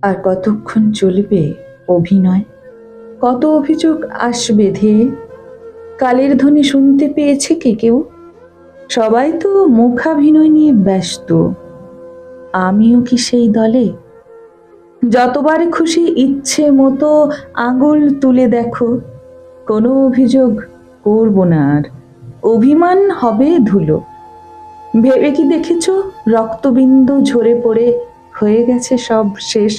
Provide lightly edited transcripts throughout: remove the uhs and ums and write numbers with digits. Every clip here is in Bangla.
আর কতক্ষণ চলবে অভিনয়? কত অভিযোগ আসবে ধেয়ে? কালের ধ্বনি শুনতে পেয়েছে কি কেউ? সবাই তো মুখাভিনয় নিয়ে ব্যস্ত। আমিও কি সেই দলে? যতবার খুশি ইচ্ছে মতো আঙুল তুলে দেখো, কোনো অভিযোগ করব না আর। অভিমান হবে ধুলো। ভেবে কি দেখেছ রক্তবিন্দু ঝরে পড়ে হয়ে গেছে সব শেষ?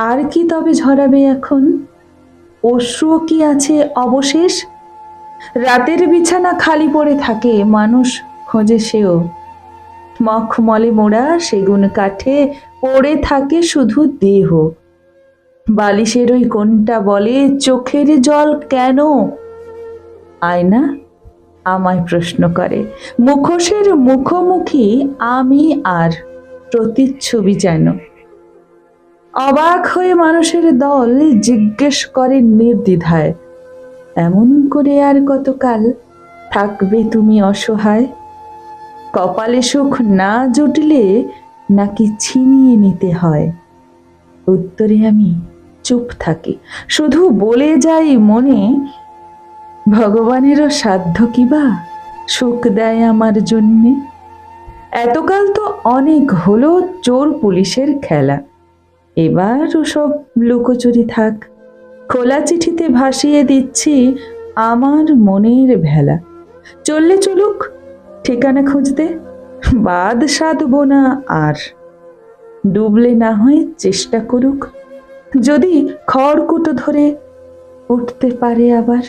আর কি তবে ঝরাবে এখন? অশ্রুও কি আছে অবশেষ? রাতের বিছানা খালি পড়ে থাকে, মানুষ খোঁজে সেও। মখমলে মোড়া সেগুন কাঠে পড়ে থাকে শুধু দেহ। বালিশের ওই কোনটা বলে চোখের জল কেন? আয়না আমায় প্রশ্ন করে। মুখোশের মুখোমুখি আমি আর প্রতিচ্ছবি যেন। অবাক হয়ে মানুষের দল জিজ্ঞেস করে নির্দ্বিধায়, এমন করে আর কতকাল থাকবে তুমি অসহায়? কপালে সুখ না জুটলে নাকি ছিনিয়ে নিতে হয়? উত্তরে আমি চুপ থাকি, শুধু বলে যাই মনে, ভগবানেরও সাধ্য কিবা সুখ দেয় আমার জন্যে। এতকাল তো অনেক হলো চোর পুলিশের খেলা, এবার ওসব লুকোচুরি থাক। খোলা চিঠিতে ভাসিয়ে দিচ্ছি আমার মনের ভেলা। চললে চলুক ঠিকানা খুঁজতে, বাদ সাধব না আর। ডুবলে না হয় চেষ্টা করুক, যদি খড়কুটো ধরে উঠতে পারে আবার।